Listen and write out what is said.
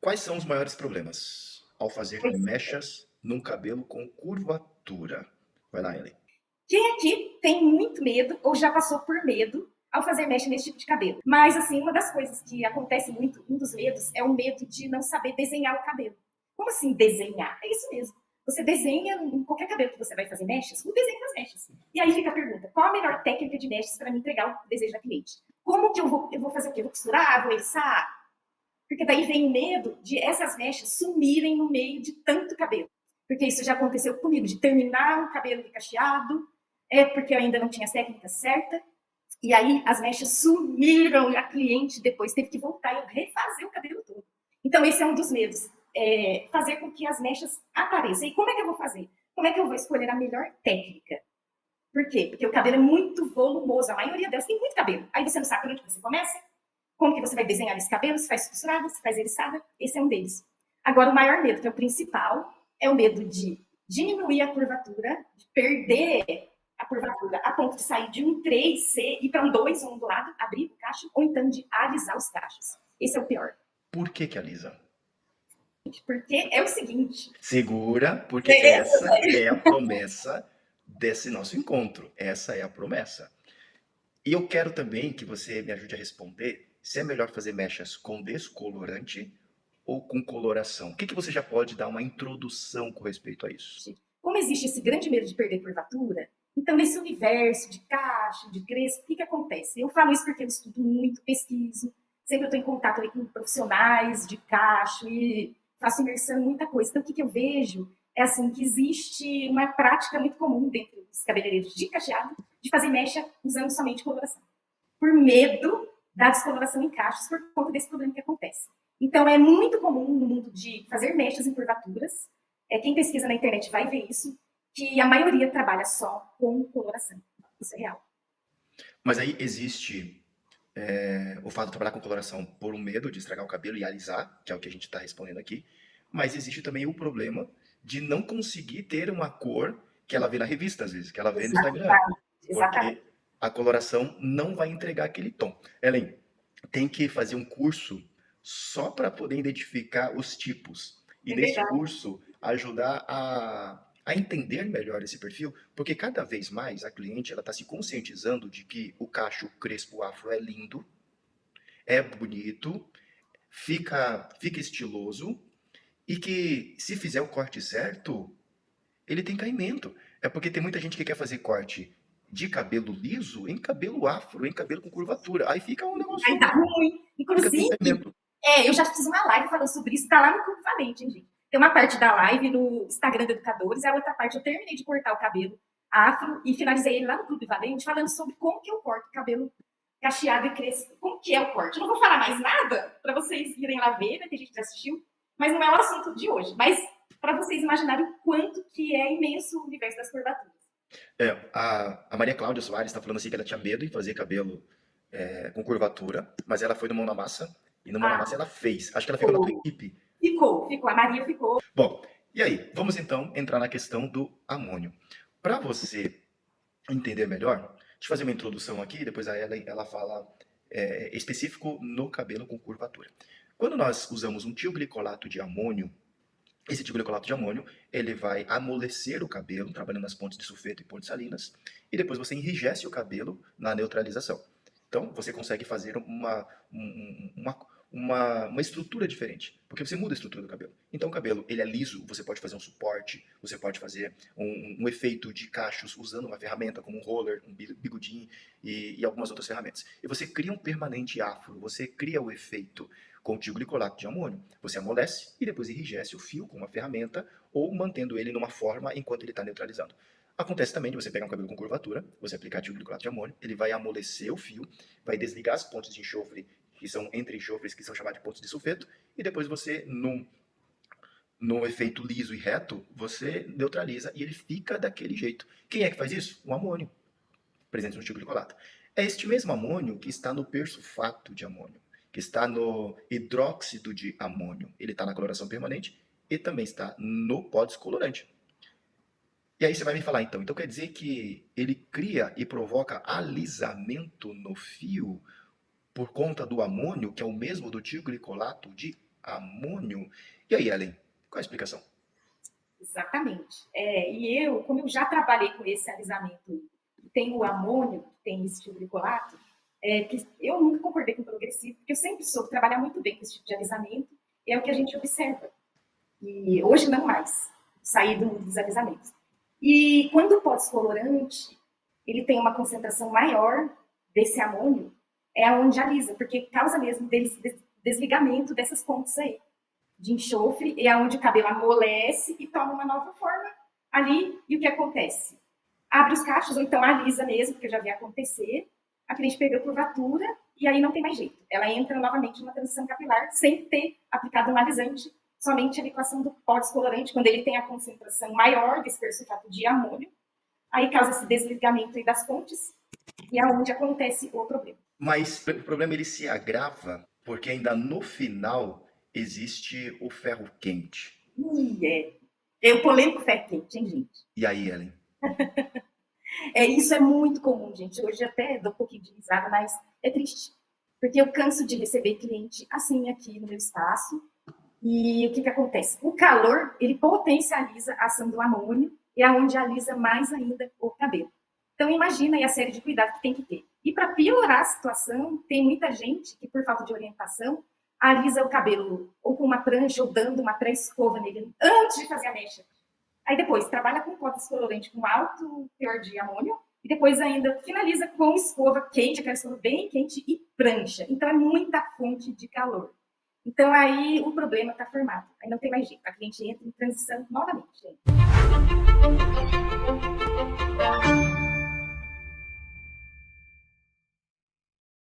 Quais são os maiores problemas ao fazer Pois é. mechas num cabelo com curvatura? Vai lá, Ellen. Quem aqui tem muito medo ou já passou por medo ao fazer mecha nesse tipo de cabelo? Mas, assim, uma das coisas que acontece muito, um dos medos, é o medo de não saber desenhar o cabelo. Como assim desenhar? É isso mesmo. Você desenha em qualquer cabelo que você vai fazer mechas, o desenho das mechas. E aí fica a pergunta: qual a melhor técnica de mechas para me entregar o desejo da cliente? Como que eu vou fazer o quê? Eu vou costurar? Vou eriçar? Porque daí vem o medo de essas mechas sumirem no meio de tanto cabelo. Porque isso já aconteceu comigo, de terminar o cabelo cacheado, porque eu ainda não tinha a técnica certa, e aí as mechas sumiram e a cliente depois teve que voltar e refazer o cabelo todo. Então esse é um dos medos, fazer com que as mechas apareçam. E como é que eu vou fazer? Como é que eu vou escolher a melhor técnica? Por quê? Porque o cabelo é muito volumoso, a maioria delas tem muito cabelo. Aí você não sabe por onde você começa, como que você vai desenhar esse cabelo, se faz costurada, se faz eriçada, esse é um deles. Agora, o maior medo, que é o principal, é o medo de diminuir a curvatura, de perder a curvatura a ponto de sair de um 3C e ir para um 2, um do lado, abrir o cacho, ou então de alisar os cachos. Esse é o pior. Por que que alisa? Porque é o seguinte. Segura, porque essa É, é a promessa desse nosso encontro. Essa é a promessa. E eu quero também que você me ajude a responder se é melhor fazer mechas com descolorante ou com coloração. O que que você já pode dar uma introdução com respeito a isso? como existe esse grande medo de perder curvatura, então nesse universo de cacho, de crespo, o que acontece? Eu falo isso porque eu estudo muito, pesquiso, sempre estou em contato ali com profissionais de cacho e faço imersão em muita coisa. Então o que eu vejo é assim que existe uma prática muito comum dentro dos cabeleireiros de cacheado de fazer mecha usando somente coloração, por medo da descoloração em cachos por conta desse problema que acontece. Então é muito comum no mundo de fazer mechas em curvaturas, quem pesquisa na internet vai ver isso, que a maioria trabalha só com coloração. Isso é real. Mas aí existe o fato de trabalhar com coloração por um medo de estragar o cabelo e alisar, que é o que a gente está respondendo aqui, mas existe também o problema de não conseguir ter uma cor que ela vê na revista, às vezes, que ela vê no Instagram, Exatamente. Exatamente. porque a coloração não vai entregar aquele tom. Ellen, tem que fazer um curso só para poder identificar os tipos. E É nesse verdade. curso, ajudar a entender melhor esse perfil, porque cada vez mais a cliente ela está se conscientizando de que o cacho crespo afro é lindo, é bonito, fica estiloso e que se fizer o corte certo, ele tem caimento. É porque tem muita gente que quer fazer corte de cabelo liso em cabelo afro, em cabelo com curvatura. Aí fica um Aí tá negócio, ruim. fica sem Inclusive, caimento. eu já fiz uma live falando sobre isso, tá lá no Clube Valente, hein, gente? Tem uma parte da live no Instagram do Educadores, e a outra parte eu terminei de cortar o cabelo afro e finalizei ele lá no Clube Valente, falando sobre como que eu corto o cabelo cacheado e crespo. Como que é o corte? Eu não vou falar mais nada para vocês irem lá ver, né? Tem gente que já assistiu, mas não é o assunto de hoje. Mas para vocês imaginarem o quanto que é imenso o universo das curvaturas. A Maria Cláudia Soares está falando assim que ela tinha medo em fazer cabelo com curvatura, mas ela foi no Mão na Massa e no Mão na Massa Ah, ela fez. Acho que ela ficou na tua ficou. equipe. Ficou. A Maria ficou. Bom, e aí? Vamos então entrar na questão do amônio. Para você entender melhor, deixa eu fazer uma introdução aqui, depois a Ellen ela fala específico no cabelo com curvatura. Quando nós usamos um tioglicolato de amônio, esse tioglicolato de amônio ele vai amolecer o cabelo, trabalhando nas pontes de sulfeto e pontes salinas, e depois você enrijece o cabelo na neutralização. Então você consegue fazer uma estrutura diferente, porque você muda a estrutura do cabelo. Então o cabelo ele é liso, você pode fazer um suporte, você pode fazer um efeito de cachos usando uma ferramenta como um roller, um bigodinho e algumas outras ferramentas. E você cria um permanente afro, você cria o efeito com glicolato de amônio. Você amolece e depois enrijece o fio com uma ferramenta ou mantendo ele numa forma enquanto ele está neutralizando. Acontece também de você pegar um cabelo com curvatura, você aplicar glicolato de amônio, ele vai amolecer o fio, vai desligar as pontes de enxofre, que são entre enxofres, que são chamadas de pontes de sulfeto, e depois você, num efeito liso e reto, você neutraliza e ele fica daquele jeito. Quem é que faz isso? O amônio, presente no glicolato. É este mesmo amônio que está no persulfato de amônio, que está no hidróxido de amônio. Ele está na coloração permanente e também está no pó descolorante. E aí você vai me falar, então quer dizer que ele cria e provoca alisamento no fio por conta do amônio, que é o mesmo do tioglicolato de amônio. E aí, Ellen, qual a explicação? Exatamente. E eu, como eu já trabalhei com esse alisamento, tem o amônio, que tem esse tipo de glicolato, que eu nunca concordei com o progressivo, porque eu sempre soube trabalhar muito bem com esse tipo de alisamento, e é o que a gente observa. E hoje não mais, sair dos alisamentos. E quando o pós-colorante, ele tem uma concentração maior desse amônio, é onde alisa, porque causa mesmo desligamento dessas pontes aí de enxofre, é onde o cabelo amolece e toma uma nova forma ali. E o que acontece? Abre os cachos, ou então alisa mesmo, porque eu já vi acontecer, a cliente perdeu curvatura e aí não tem mais jeito. Ela entra novamente numa transição capilar sem ter aplicado um alisante, somente a equação do pó descolorante, quando ele tem a concentração maior desse persulfato de amônio, aí causa esse desligamento aí das pontes e é onde acontece o problema. Mas o problema ele se agrava porque ainda no final existe o ferro quente. É o polêmico ferro quente, hein, gente? E aí, Ellen? Isso é muito comum, gente. Hoje até dou um pouquinho de risada, mas é triste. Porque eu canso de receber cliente assim aqui no meu espaço. E o que acontece? O calor, ele potencializa a ação do amônio e é onde alisa mais ainda o cabelo. Então, imagina aí a série de cuidados que tem que ter. E para piorar a situação, tem muita gente que, por falta de orientação, alisa o cabelo ou com uma prancha ou dando uma pré-escova nele antes de fazer a mecha. Aí depois trabalha com pó descolorante com alto teor de amônio e depois ainda finaliza com escova quente, aquela escova bem quente e prancha. Então é muita fonte de calor. Então aí o problema está formado. Aí não tem mais jeito. A cliente entra em transição novamente. Gente.